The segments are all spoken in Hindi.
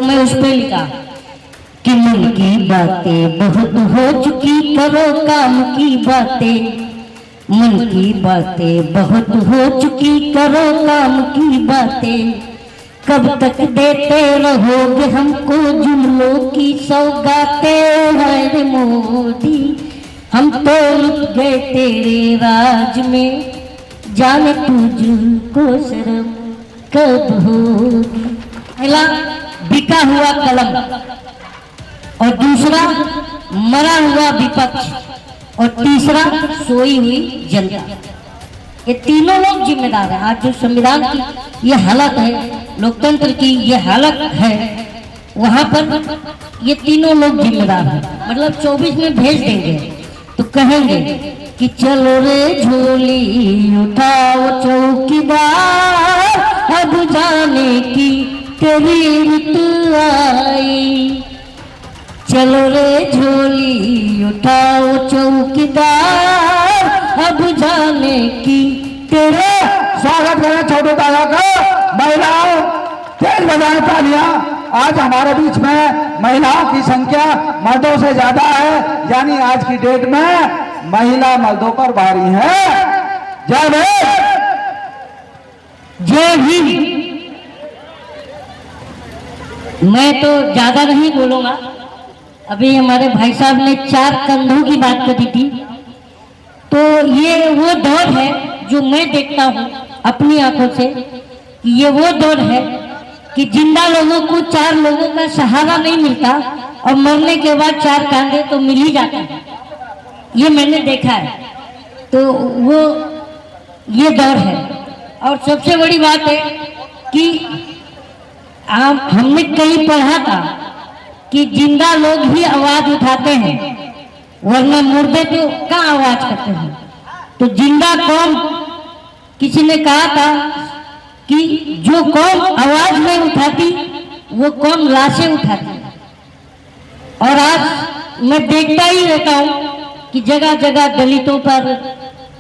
मैं उस पे लिखा कि मन की बातें बहुत हो चुकी, करो काम की बातें। मन की बातें बहुत हो चुकी, करो काम की बातें। कब तक देते रहोगे हमको जुमलों की सौगातें। है मोदी हम तो लुट गए तेरे राज में, जाने तुझको शर्म कब होगी। पहला बिका हुआ कलम, और दूसरा मरा हुआ विपक्ष, और तीसरा सोई हुई जनता। ये तीनों लोग जिम्मेदार हैं। आज जो संविधान की ये हालत है, लोकतंत्र की ये हालत है, वहां पर ये तीनों लोग जिम्मेदार हैं। मतलब 24 में भेज देंगे तो कहेंगे कि चलो रे झोली उठाओ चौकीदार, अब जाने की तेरी रुत आई। चलो रे झोली उठाओ चौकीदार, अब जाने की तेरे। स्वागत करें छोटे दादा का। महिलाओं तेज बजाएं तालियां। आज हमारे बीच में महिलाओं की संख्या मर्दों से ज्यादा है, यानी आज की डेट में महिला मर्दों पर भारी है। जय भीम, जय भीम। मैं तो ज्यादा नहीं बोलूंगा। अभी हमारे भाई साहब ने 4 कंधों की बात करी थी, तो ये वो दौर है जो मैं देखता हूँ अपनी आंखों से। ये वो दौर है कि जिंदा लोगों को 4 लोगों का सहारा नहीं मिलता, और मरने के बाद 4 कंधे तो मिल ही जाते हैं। ये मैंने देखा है। तो वो ये दौर है। और सबसे बड़ी बात है कि हमने कहीं पढ़ा था कि जिंदा लोग ही आवाज उठाते हैं, वरना मुर्दे तो कहाँ आवाज करते हैं। तो जिंदा कौम, किसी ने कहा था कि जो कौम आवाज नहीं उठाती वो कौम लाशें उठाती। और आज मैं देखता ही रहता हूँ कि जगह जगह दलितों पर,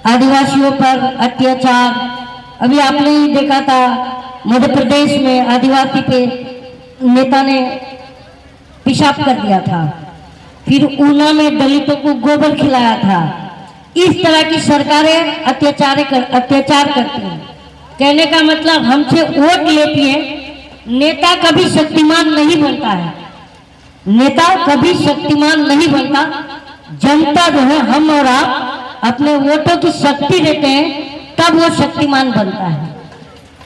आदिवासियों पर अत्याचार। अभी आपने ही देखा था मध्य प्रदेश में आदिवासी पे नेता ने पेशाब कर दिया था, फिर ऊना में दलितों को गोबर खिलाया था। इस तरह की सरकारें अत्याचार करती हैं। कहने का मतलब हमसे वोट लेती है। नेता कभी शक्तिमान नहीं बनता है। नेता कभी शक्तिमान नहीं बनता। जनता जो है, हम और आप अपने वोटों की शक्ति देते हैं, तब वो शक्तिमान बनता है।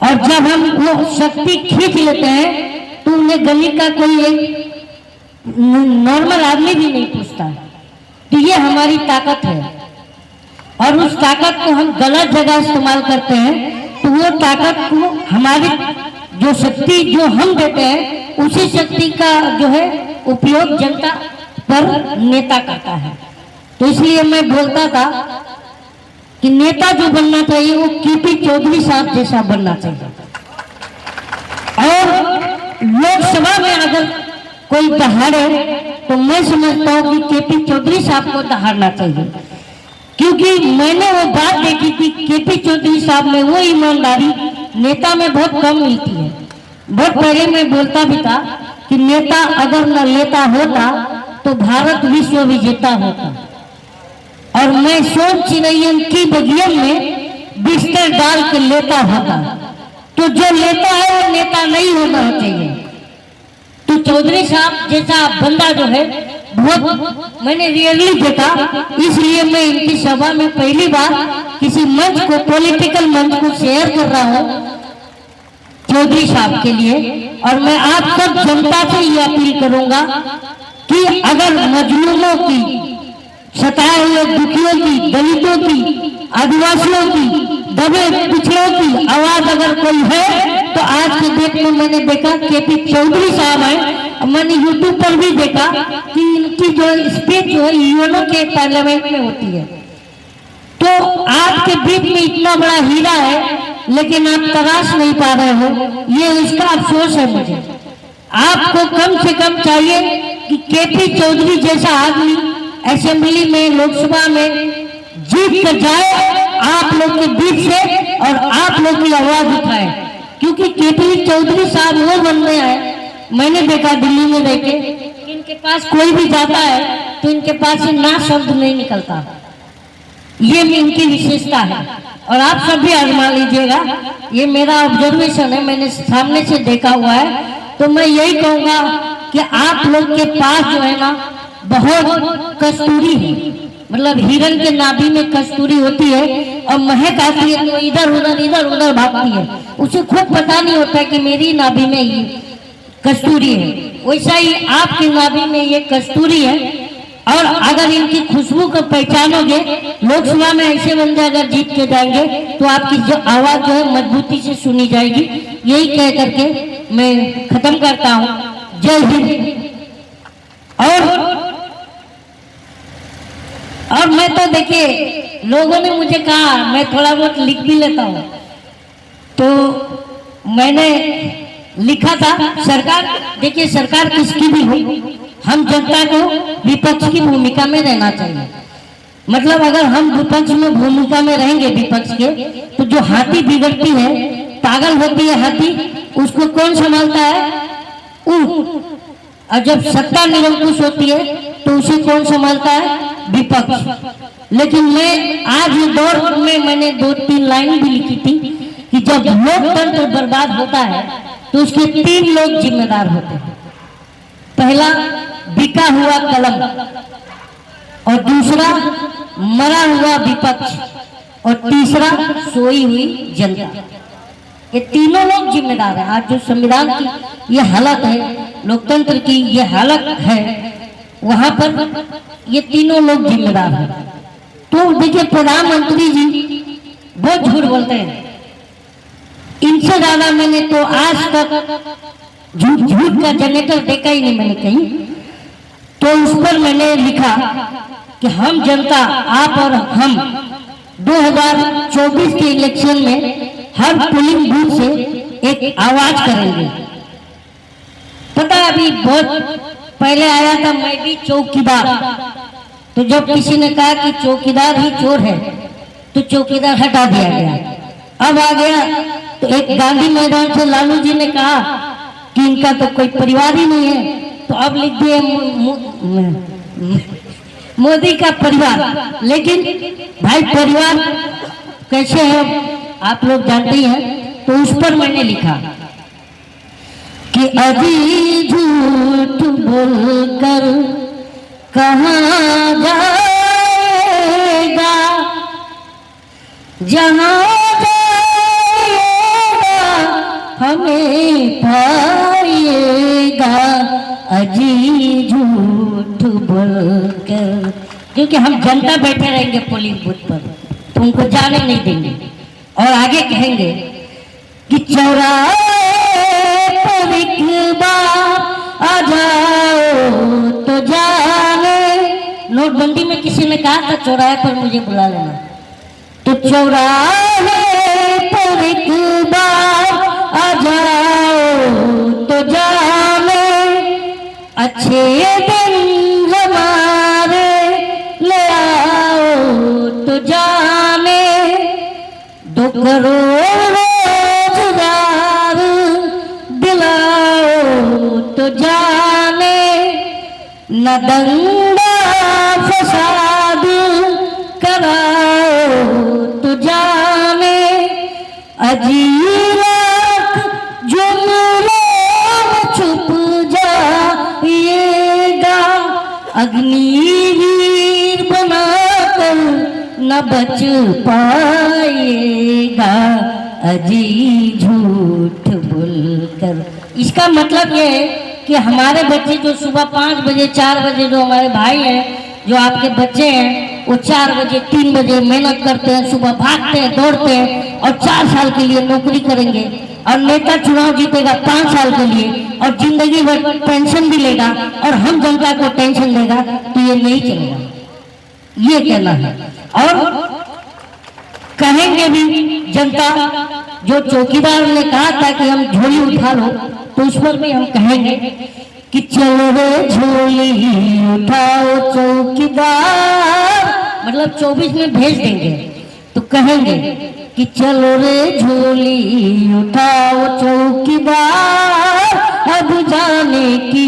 और जब हम वो शक्ति खींच लेते हैं तो उन्हें गली का कोई एक नॉर्मल आदमी भी नहीं पूछता है। तो ये हमारी ताकत है, और उस ताकत को हम गलत जगह इस्तेमाल करते हैं। तो वो ताकत को, हमारी जो शक्ति जो हम देते हैं, उसी शक्ति का जो है उपयोग जनता पर नेता करता है। तो इसलिए मैं बोलता था कि नेता जो बनना चाहिए वो केपी चौधरी साहब जैसा बनना चाहिए। और लोकसभा में अगर कोई दहाड़े तो मैं समझता हूँ कि केपी चौधरी साहब को दहाड़ना चाहिए, क्योंकि मैंने वो बात देखी थी केपी चौधरी साहब में वो ईमानदारी नेता में बहुत कम मिलती है। बहुत पहले मैं बोलता भी था कि नेता अगर न लेता होता तो भारत विश्व विजेता होता। और मैं सोम चिरैयन की बगिया में बिस्तर डाल के लेता होता। तो जो लेता है वो नेता नहीं होना चाहिए। तो चौधरी साहब जैसा बंदा जो है बहुत मैंने रियली देखा, इसलिए मैं इनकी सभा में पहली बार किसी मंच को, पॉलिटिकल मंच को शेयर कर रहा हूँ चौधरी साहब के लिए। और मैं आप सब जनता से ये अपील करूंगा कि अगर मजलूमों की, सताए हुए दुखियों की, दलितों की, आदिवासियों की, दबे पिछड़ों की आवाज अगर कोई है तो आज के डेट में मैंने देखा केपी चौधरी साहब है। मैंने यूट्यूब पर भी देखा कि इनकी जो स्पीच जो है यूएनओ के पार्लियामेंट में होती है। तो आपके बीच में इतना बड़ा हीरा है, लेकिन आप तराश नहीं पा रहे हो, ये इसका अफसोस है मुझे। आपको कम से कम चाहिए कि केपी चौधरी जैसा आदमी असेंबली में, लोकसभा में जीत कर जाए आप लोग के बीच से, और आप लोग की आवाज उठाए। क्योंकि केपी चौधरी साहब वो बनने आए, मैंने देखा दिल्ली में रह के इनके पास कोई भी जाता है तो इनके पास से ना शब्द नहीं निकलता। ये इनकी विशेषता है और आप सब भी आजमा लीजिएगा। ये मेरा ऑब्जर्वेशन है, मैंने सामने से देखा हुआ है। तो मैं यही कहूँगा कि आप लोग के पास जो है ना बहुत कस्तूरी है, मतलब हिरण के नाभि में कस्तूरी होती है और महक आती है तो इधर उधर भागती है। उसे खुद पता नहीं होता कि मेरी नाभि में ये कस्तूरी है। वैसा ही आपकी नाभि में ये कस्तूरी है। और अगर इनकी खुशबू को पहचानोगे, लोकसभा में ऐसे बंदे अगर जीत के जाएंगे तो आपकी जो आवाज जो है मजबूती से सुनी जाएगी। यही कह करके मैं खत्म करता हूँ। जय हिंद। और मैं तो देखिए लोगों ने मुझे कहा मैं थोड़ा बहुत लिख भी लेता हूँ, तो मैंने लिखा था सरकार, देखिए सरकार किसकी भी हो, हम जनता को विपक्ष की भूमिका में रहना चाहिए। मतलब अगर हम विपक्ष में भूमिका में रहेंगे विपक्ष के, तो जो हाथी बिगड़ती है, पागल होती है हाथी, उसको कौन संभालता है? और जब सत्ता निरंकुश होती है तो उसे कौन संभालता है? विपक्ष। लेकिन मैं आज ये दौर में मैंने 2-3 लाइन भी लिखी थी कि जब लोकतंत्र बर्बाद होता है तो उसके 3 लोग जिम्मेदार होते हैं। पहला बिका हुआ कलम, और दूसरा मरा हुआ विपक्ष, और तीसरा सोई हुई जनता। ये तीनों लोग जिम्मेदार हैं। आज जो संविधान की ये हालत है, लोकतंत्र की ये हालत है, वहां पर ये तीनों लोग जिम्मेदार हैं। तो देखिए प्रधानमंत्री जी बहुत झूठ बोलते हैं, इनसे ज्यादा मैंने तो आज तक झूठ का जनरेटर देखा ही नहीं मैंने कहीं। तो उस पर मैंने लिखा कि हम जनता, आप और हम 2024 के इलेक्शन में हर पोलिंग बूथ से एक आवाज करेंगे। पता है अभी बहुत पहले आया था मैं भी चौकीदार, तो जब किसी ने कहा कि चौकीदार ही चोर है तो चौकीदार हटा दिया गया। अब आ गया तो एक गांधी मैदान से लालू जी ने कहा कि इनका तो कोई परिवार ही नहीं है, तो अब लिख दिए मोदी का परिवार। लेकिन भाई परिवार कैसे है आप लोग जानते हैं। तो उस पर मैंने लिखा कि अभी झूठ बोलकर कहाँ जाएगा, जहाँ जाएगा हमें पाएगा, अजी झूठ बोलकर। क्योंकि हम जनता बैठे रहेंगे पोलिंग बूथ पर, तो उनको जाने नहीं देंगे। और आगे कहेंगे कि चौराहे पर एक बार आ जाओ तो जाने। नोटबंदी में किसी ने कहा था चौराहे पर मुझे बुला लेना, तो चौराहे पर एक बार आ जाओ तो जाने, अच्छे दिन हमारे ले आओ तो जाने, 2 करोड़ रोजगार दिलाओ तो जाने, न दंगा फसाद कराओ तो जाने, अजीरात जुमलों छुप जाइएगा, अग्निवीर बनाकर न बच पाएगा, अजी झूठ बोलकर। इसका मतलब ये है कि हमारे बच्चे जो सुबह 5 बजे 4 बजे, जो हमारे भाई हैं, जो आपके बच्चे हैं, वो 4 बजे 3 बजे मेहनत करते हैं, सुबह भागते हैं, दौड़ते हैं और 4 साल के लिए नौकरी करेंगे। और नेता चुनाव जीतेगा 5 साल के लिए और जिंदगी भर पेंशन भी लेगा और हम जनता को टेंशन देगा, तो ये नहीं चलेगा। ये कहना है। और कहेंगे भी जनता, जो चौकीदार ने कहा था कि हम झोली उठा लो, तो उस पर भी हम कहेंगे कि चलो रे झोली उठाओ चौकीदार, मतलब 24 में भेज देंगे। तो कहेंगे कि चलो रे झोली उठाओ चौकीदार, अब जाने की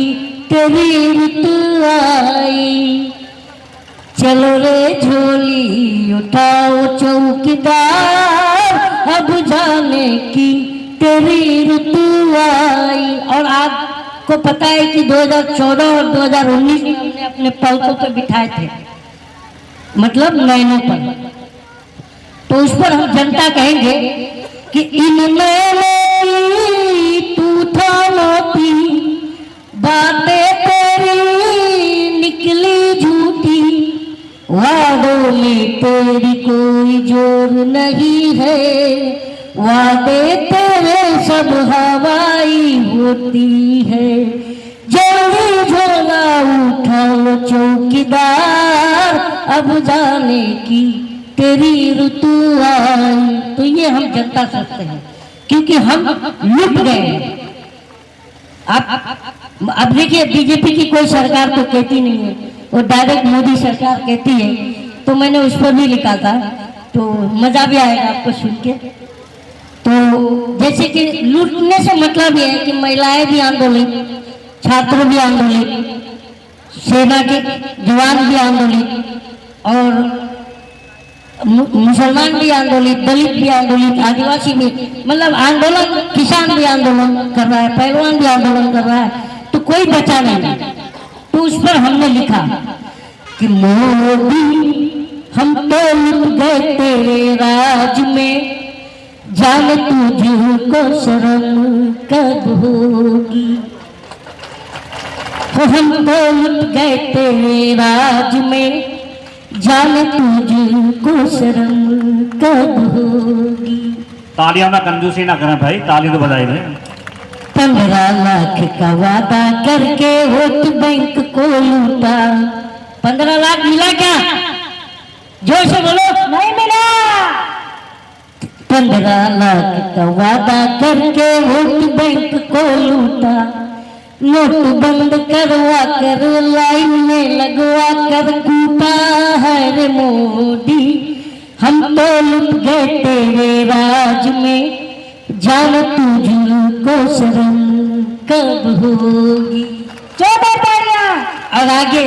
तेरी ऋतु आई। चलो रे झोली उठाओ चौकीदार, अब जाने की तेरी ऋतु आई। और आपको पता है कि 2014 और 2019 में हमने अपने पलकों पर बिठाए थे, मतलब नैनों पर। तो उस पर हम जनता कहेंगे कि इन नैनों की तू था मोती, बातें तेरी निकली झूठी, वादों में तेरी कोई जोर नहीं है, वादे तेरे सब हवाई होती है। जल्दी झोला उठा लो चौकीदार, अब जाने की तेरी ऋतु आई। तो ये हम जनता सोचते हैं, क्योंकि हम लुट गए हैं। अब देखिए, बीजेपी की कोई सरकार तो कहती नहीं है, वो डायरेक्ट मोदी सरकार कहती है। तो मैंने उस पर भी लिखा था, तो मजा भी आएगा आपको सुन के। तो जैसे कि लूटने से मतलब ये है कि महिलाएं भी आंदोलित, छात्र भी आंदोलित, सेना के जवान भी आंदोलित, और मुसलमान भी आंदोलित, दलित भी आंदोलित, आदिवासी भी, मतलब आंदोलन, किसान भी आंदोलन कर रहा है, पहलवान भी आंदोलन कर रहा है, तो कोई बचा नहीं। तो उस पर हमने लिखा कि मोदी हम तो लुट गए तेरे राज में, जाने तुझको शर्म कब होगी। हम तो लुट गए तेरे राज में, जाने तुझको शर्म कब होगी। तालियां ना कंजूसी ना करें भाई, ताली तो बजाई दे। 15 लाख का वादा करके वोट बैंक को लूटा। 15 लाख मिला क्या? जोर से बोलो। नहीं मिला। 15 लाख का वादा करके वोट बैंक को लूटा, नोट बंद करवा कर लाइन में लगवा कर कूटा है रे मोदी। हम तो लुट गए तेरे राज में, जान तुझको शर्म कब होगी। और आगे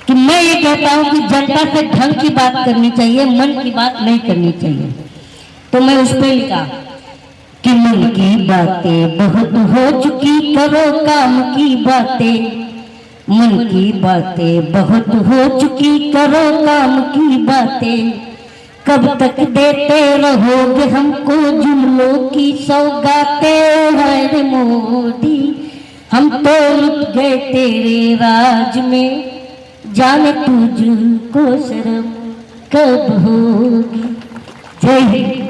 कि मैं ये कहता हूँ कि जनता से ढंग की बात करनी चाहिए, मन की बात नहीं करनी चाहिए। तो मैं उस पर लिखा कि मन की बातें बहुत हो चुकी, करो काम की बातें। मन की बातें बहुत हो चुकी, करो काम की बातें। कब तक देते रहोगे हमको जुमलों की सौगातें है रे मोदी। हम तो लुट गए तेरे राज में, जाने तुझको शर्म कब होगी। जय हिंद।